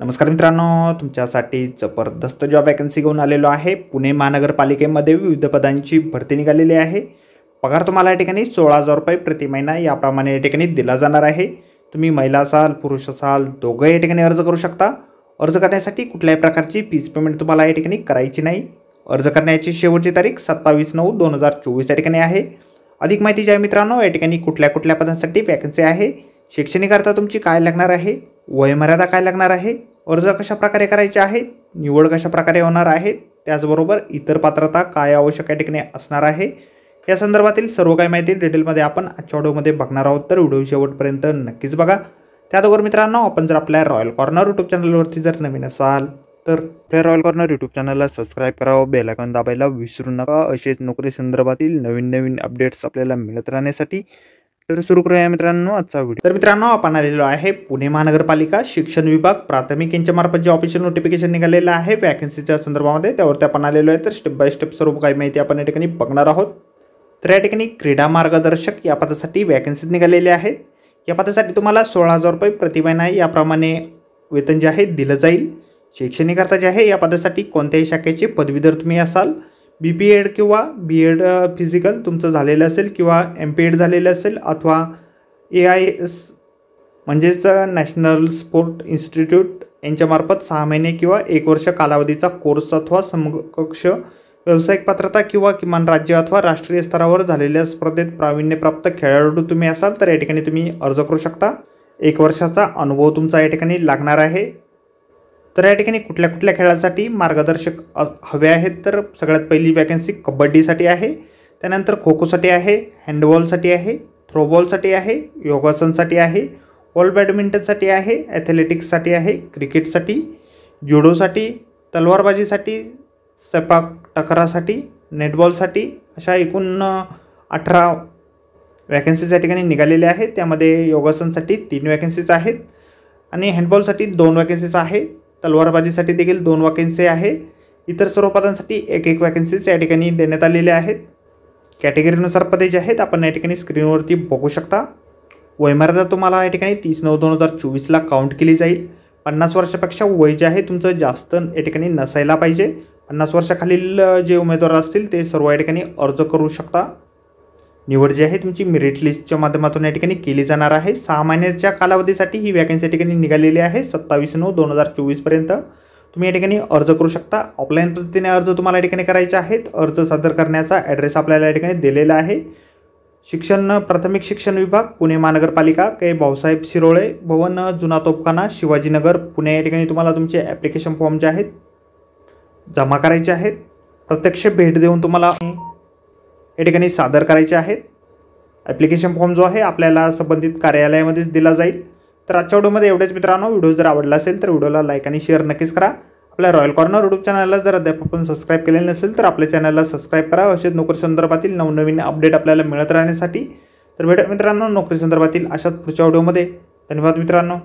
नमस्कार मित्रांनो, तुमच्यासाठी जबरदस्त जॉब वॅकन्सी घेऊन आलेलो आहे। पुणे महानगरपालिकेमध्ये विविध पदांची भरती निघालेली आहे। पगार तुम्हाला या ठिकाणी 16,000 रुपये प्रति महिना याप्रमाणे या ठिकाणी दिला जाणार आहे। तुम्ही महिला असाल पुरुष असाल दोघे या ठिकाणी अर्ज करू शकता। अर्ज करण्यासाठी कुठल्याही प्रकारची फीस पेमेंट तुम्हाला या ठिकाणी करायची नाही। अर्ज करण्याची शेवटची तारीख 27/9/2024 या ठिकाणी आहे। अधिक माहिती जी आहे मित्रांनो, या ठिकाणी कुठल्या पदांसाठी वॅकन्सी आहे, शैक्षणिक अर्हता तुमची काय लागणार आहे, वयमर्यादा काय लागणार आहे, अर्ज कशा प्रकारे करायचे आहे, निवड कशा प्रकारे होणार आहे, त्याचबरोबर इतर पात्रता काय आवश्यक या ठिकाणी असणार आहे, या संदर्भातील सर्व काही माहिती डिटेलमध्ये आपण आजच्या व्हिडिओमध्ये बघणार आहोत। तर व्हिडिओ शेवटपर्यंत नक्कीच बघा। त्याचबरोबर मित्रांनो, आपण जर आपल्या रॉयल कॉर्नर यूट्यूब चॅनलवरती जर नवीन असाल तर आपल्या रॉयल कॉर्नर यूट्यूब चॅनलला सबस्क्राइब करावं, बेल आयकॉन दाबायला विसरू नका। असेच नोकरी संदर्भातील नवीन अपडेट्स आपल्याला मिळत राहण्यासाठी। तर सुरू करूया मित्रांनो आजचा व्हिडिओ। तर मित्रांनो, आपण आलेलो आहे पुणे महानगरपालिका शिक्षण विभाग प्राथमिक यांच्या मार्फत जे ऑफिशियल नोटिफिकेशन निघालेलं आहे वॅकन्सीच्या संदर्भामध्ये, त्यावरती आपण आलेलो आहे। तर स्टेप बाय स्टेप सर्व काही माहिती आपण या ठिकाणी बघणार आहोत। तर या ठिकाणी क्रीडा मार्गदर्शक या पदासाठी वॅकन्सी निघालेल्या आहेत। या पदासाठी तुम्हाला 16,000 रुपये प्रति महिना याप्रमाणे वेतन जे आहे दिलं जाईल। शैक्षणिक अर्हता जे आहे, या पदासाठी कोणत्याही शाखेचे पदवीधर तुम्ही असाल, BPEd किंवा BEd फिजिकल तुमचं झालेलं असेल किंवा MPEd झालेलं असेल, अथवा AIS म्हणजेच नॅशनल स्पोर्ट इन्स्टिट्यूट यांच्यामार्फत 6 महिने किंवा 1 वर्ष कालावधीचा कोर्स अथवा समकक्ष व्यावसायिक पात्रता किंवा किमान राज्य अथवा राष्ट्रीय स्तरावर झालेल्या स्पर्धेत प्रावीण्यप्राप्त खेळाडू तुम्ही असाल तर या ठिकाणी तुम्ही अर्ज करू शकता। 1 वर्षाचा अनुभव तुमचा या ठिकाणी लागणार आहे। तर या ठिकाणी कुठल्या खेळासाठी मार्गदर्शक हवे आहेत, तर सगळ्यात पहिली वॅकन्सी कबड्डीसाठी आहे, त्यानंतर खो खोसाठी आहे, हँडबॉलसाठी आहे, थ्रोबॉलसाठी आहे, योगासनसाठी आहे, बॉल बॅडमिंटनसाठी आहे, ॲथलेटिक्ससाठी आहे, क्रिकेटसाठी, जुडोसाठी, तलवारबाजीसाठी, स्वयंपाक टकरासाठी, नेटबॉलसाठी, अशा एकूण 18 वॅकन्सीज या ठिकाणी निघालेल्या आहेत। त्यामध्ये योगासनसाठी 3 वॅकन्सीज आहेत आणि हँडबॉलसाठी 2 वॅकन्सीज आहे, तलवारबाजीसाठी देखील 2 वॅकन्सी आहे। इतर सर्व पदांसाठी 1 वॅकन्सीज या ठिकाणी देण्यात आलेल्या आहेत। कॅटेगरीनुसार पदे जे आहेत आपण या ठिकाणी स्क्रीनवरती बघू शकता। वयमर्यादा तुम्हाला या ठिकाणी 30/9/2024 काउंट केली जाईल। 50 वर्षापेक्षा वय जे आहे तुमचं जास्त या ठिकाणी नसायला पाहिजे। 50 वर्षाखालील जे उमेदवार असतील ते सर्व या ठिकाणी अर्ज करू शकता। निवड जी आहे तुमची मेरिट लिस्टच्या माध्यमातून या ठिकाणी केली जाणार आहे। 6 महिन्याच्या कालावधीसाठी ही वॅकन्सी या ठिकाणी निघालेली आहे। 27/9/2024 पर्यंत तुम्ही या ठिकाणी अर्ज करू शकता। ऑफलाईन पद्धतीने अर्ज तुम्हाला या ठिकाणी करायचे आहेत। अर्ज सादर करण्याचा ॲड्रेस आपल्याला या ठिकाणी दिलेला आहे। प्राथमिक शिक्षण विभाग पुणे महानगरपालिका, के भाऊसाहेब शिरोळे भवन, जुना तोफखाना, शिवाजीनगर, पुणे या ठिकाणी तुम्हाला तुमचे ॲप्लिकेशन फॉर्म जे आहेत जमा करायचे आहेत। प्रत्यक्ष भेट देऊन तुम्हाला या ठिकाणी सादर करायचे आहेत। ॲप्लिकेशन फॉर्म जो आहे आपल्याला संबंधित कार्यालयामध्येच दिला जाईल। तर आजच्या व्हिडिओमध्ये एवढेच मित्रांनो। व्हिडिओ जर आवडला असेल तर व्हिडिओला लाईक आणि शेअर नक्कीच करा। आपल्या रॉयल कॉर्नर यूट्यूब चॅनलला जर अद्याप आपण सबस्क्राईब केलेलं नसेल तर आपल्या चॅनलला सबस्क्राईब करा। असेच नोकरी संदर्भातील नवनवीन अपडेट आपल्याला मिळत राहण्यासाठी। तर भेटूया मित्रांनो नोकरी संदर्भातील अशाच पुढच्या व्हिडिओमध्ये। धन्यवाद मित्रांनो।